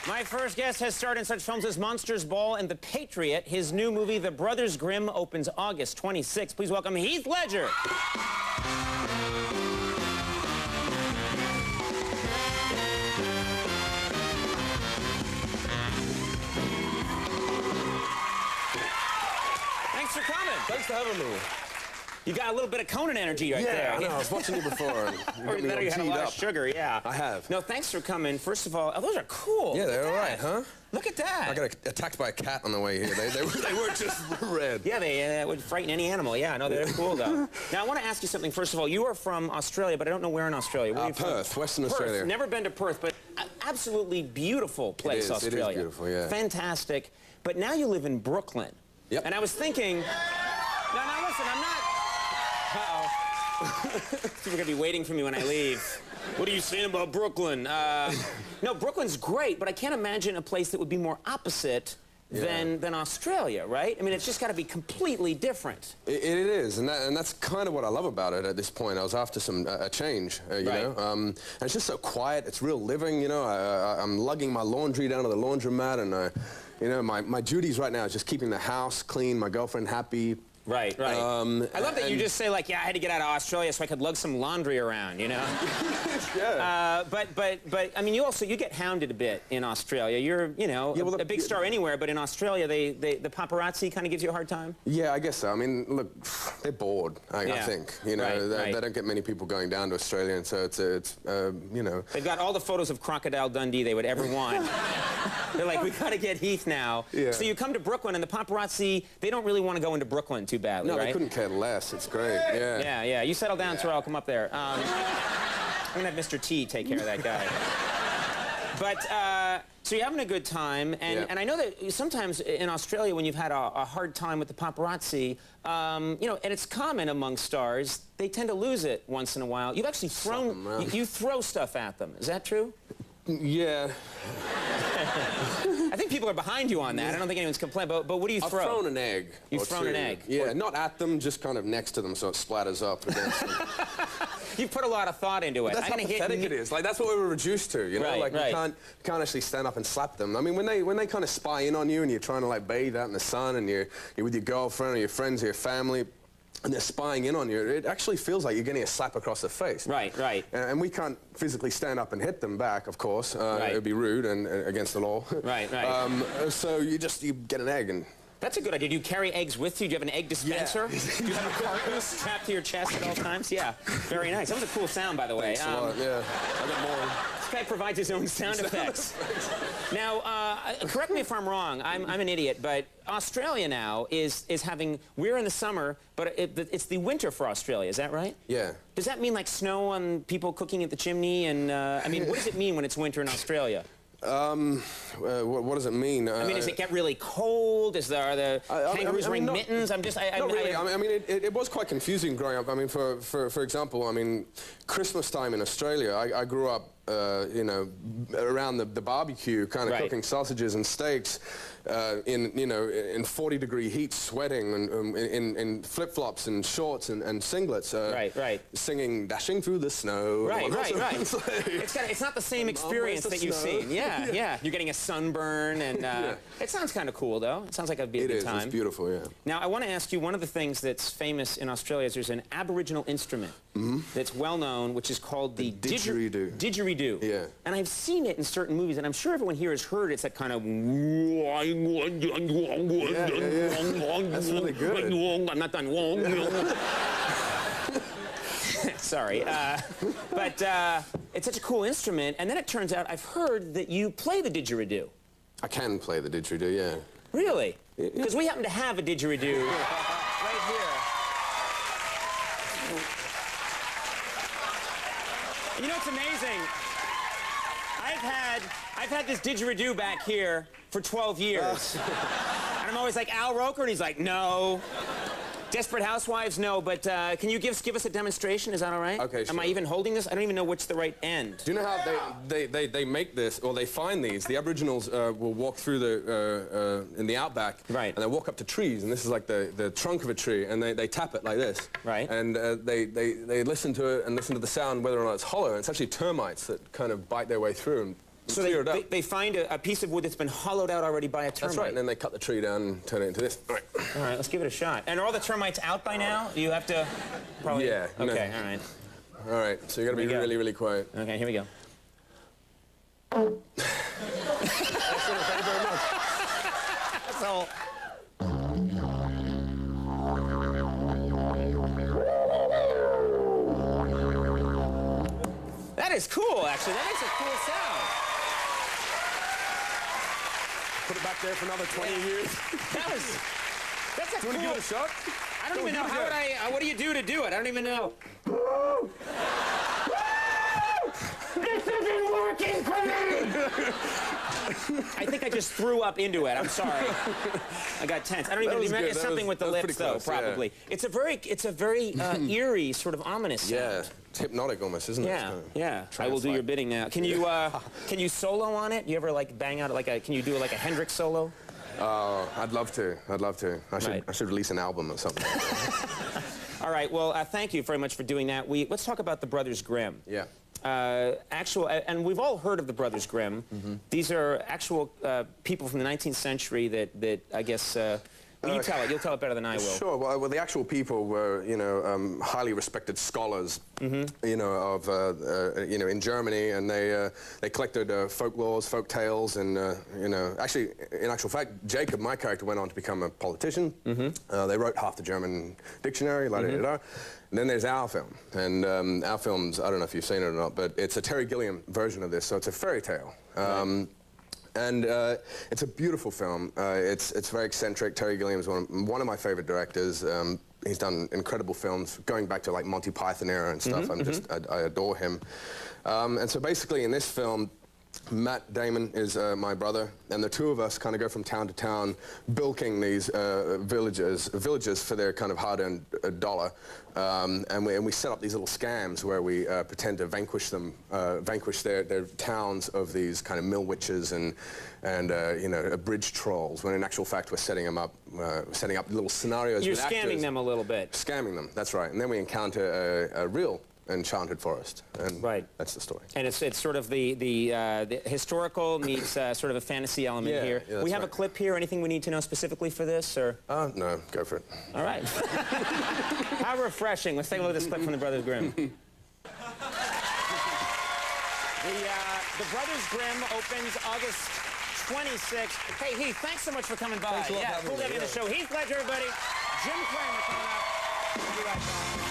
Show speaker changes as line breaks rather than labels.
My first guest has starred in such films as Monsters Ball and The Patriot. His new movie, The Brothers Grimm, opens August 26. Please welcome Heath Ledger. Thanks for coming.
Thanks for having me.
You got a little bit of Conan energy right there.
Yeah, I know. I was watching you before. And
You had a lot of sugar, yeah.
I have.
No, thanks for coming. First of all, those are cool.
Yeah, they're all right, huh?
Look at that.
I got attacked by a cat on the way here. They were just red.
Yeah, they would frighten any animal. Yeah, no, they're cool, though. Now, I want to ask you something. First of all, you are from Australia, but I don't know where in Australia. Where are you
Perth,
from?
Western
Perth.
Australia.
Never been to Perth, but absolutely beautiful place, Australia.
It is beautiful, yeah.
Fantastic. But now you live in Brooklyn.
Yep.
And I was thinking, now listen, I'm not... Uh-oh. People are going to be waiting for me when I leave. What are you saying about Brooklyn? No, Brooklyn's great, but I can't imagine a place that would be more opposite than Australia, right? I mean, it's just got to be completely different.
It is, and that's kind of what I love about it at this point. I was after a change, you know. And it's just so quiet. It's real living, you know. I'm lugging my laundry down to the laundromat, and you know, my duties right now is just keeping the house clean, my girlfriend happy.
Right. I love that you just say, like, yeah, I had to get out of Australia so I could lug some laundry around, you know?
Yeah.
But I mean, you get hounded a bit in Australia. You're, you know, a big star anywhere, but in Australia, the paparazzi kind of gives you a hard time?
Yeah, I guess so. I mean, look, they're bored, I think. You know, they don't get many people going down to Australia, and so it's you know.
They've got all the photos of Crocodile Dundee they would ever want. They're like, we got to get Heath now. Yeah. So you come to Brooklyn, and the paparazzi, they don't really want to go into Brooklyn too badly,
no,
right?
they couldn't care less. It's great. Yeah.
Yeah. You settle down, Terrell. I'll come up there. I'm gonna have Mr. T take care of that guy. But so you're having a good time, and I know that sometimes in Australia when you've had a hard time with the paparazzi, you know, and it's common among stars, they tend to lose it once in a while. You've actually thrown, you throw stuff at them. Is that true?
Yeah.
I think people are behind you on that. I don't think anyone's complained. But what do you throw?
I've thrown an egg.
You've thrown an egg?
Yeah, not at them, just kind of next to them so it splatters up against them.
You put a lot of thought into it.
That's how pathetic it is. Like, that's what we were reduced to, you know?
Right,
like, you can't actually stand up and slap them. I mean, when they kind of spy in on you and you're trying to, like, bathe out in the sun and you're with your girlfriend or your friends or your family, and they're spying in on you, it actually feels like you're getting a slap across the face.
Right.
And we can't physically stand up and hit them back, of course. It would be rude and against the law.
Right.
So you get an egg and...
That's a good idea. Do you carry eggs with you? Do you have an egg dispenser?
Yeah.
Do you have a carton strapped to your chest at all times? Yeah. Very nice. That was a cool sound, by the way.
Thanks a lot, yeah. I got more.
This guy provides his own sound effects. Now, correct me if I'm wrong. I'm an idiot, but Australia now is having... We're in the summer, but it's the winter for Australia. Is that right?
Yeah.
Does that mean like snow on people cooking at the chimney? And I mean, what does it mean when it's winter in Australia?
What does it mean?
I mean, does it get really cold? Are the kangaroos wearing mittens?
Not really. I mean, it was quite confusing growing up. I mean, for example, I mean, Christmas time in Australia, I grew up, you know, around the barbecue, kind of cooking sausages and steaks, in 40-degree heat, sweating, and in flip-flops and shorts and singlets. Singing "Dashing Through the Snow."
Right. It's not the same experience that you've seen. Yeah. You're getting a sunburn, and it sounds kind of cool, though. It sounds like it'd be a good time.
It's beautiful, yeah.
Now, I want to ask you, one of the things that's famous in Australia is there's an Aboriginal instrument that's well known, which is called the didgeridoo. Didgeridoo.
Yeah.
And I've seen it in certain movies, and I'm sure everyone here has heard it's that kind of...
That's really good.
I'm not done. Sorry. But it's such a cool instrument, and then it turns out I've heard that you play the didgeridoo.
I can play the didgeridoo, yeah.
Really? Because we happen to have a didgeridoo right here. And you know what's amazing? I've had this didgeridoo back here for 12 years. And I'm always like, Al Roker? And he's like, no. Desperate Housewives, no, but can you give us a demonstration? Is that all right?
Okay, sure.
Am I even holding this? I don't even know which the right end.
Do you know how they make this, or they find these? The Aboriginals will walk through in the outback, and they walk up to trees, and this is like the trunk of a tree, and they tap it like this.
Right.
And they listen to it and listen to the sound, whether or not it's hollow. And it's actually termites that kind of bite their way through and
So they find a piece of wood that's been hollowed out already by a termite.
That's right, and then they cut the tree down and turn it into this. All right.
All right, let's give it a shot. And are all the termites out by now? You have to probably...
Yeah.
Okay, all right.
All right, so you got to be really, really quiet.
Okay, here we go.
Excellent, thank you very much.
So... That is cool, actually. That makes a cool sound.
Put it back there for another 20 years.
That's a
Do you want to give it a shot?
I don't even know how would what do you do it? I don't even know. This isn't working for me! I think I just threw up into it. I'm sorry. I got tense. I don't even remember. It's something with the lips, though, probably. Yeah. It's a very eerie, sort of ominous sound.
Yeah, it's hypnotic almost, isn't it?
Yeah, yeah. I will do your bidding now. Can you solo on it? You ever like bang out can you do like a Hendrix solo?
I'd love to. I'd love to. I should release an album or something.
All right. Well, thank you very much for doing that. Let's talk about the Brothers Grimm.
Yeah.
And we've all heard of the Brothers Grimm. Mm-hmm. These are actual people from the 19th century that I guess. Well, you tell it. You'll tell it better than I will.
Sure. Well, the actual people were, highly respected scholars, in Germany, and they collected folklores, folk tales, and actually, in actual fact, Jacob, my character, went on to become a politician. Mm-hmm. They wrote half the German dictionary, la-da-da-da. And then there's our film, and our film's, I don't know if you've seen it or not, but it's a Terry Gilliam version of this, so it's a fairy tale. Right. And it's a beautiful film. It's very eccentric. Terry Gilliam's one of my favorite directors. He's done incredible films, going back to like Monty Python era and stuff. Mm-hmm, I adore him. And so basically in this film, Matt Damon is my brother, and the two of us kind of go from town to town, bilking these villagers for their kind of hard-earned dollar, and we set up these little scams where we pretend to vanquish their towns of these kind of mill witches and bridge trolls. When in actual fact we're setting up little scenarios.
You're
with
scamming
actors.
Them a little bit.
Scamming them, that's right. And then we encounter a real enchanted forest, and that's the story.
And it's sort of the historical meets sort of a fantasy element here.
Yeah,
we have a clip here. Anything we need to know specifically for this, or?
No, go for it.
All right. How refreshing. Let's take a look at this clip from the Brothers Grimm. The Brothers Grimm opens August 26th. Hey, Heath, thanks so much for coming by.
Thanks a lot for having me.
Cool to have you on the show. Heath Ledger, everybody. Jim Cramer coming up. We'll be right back.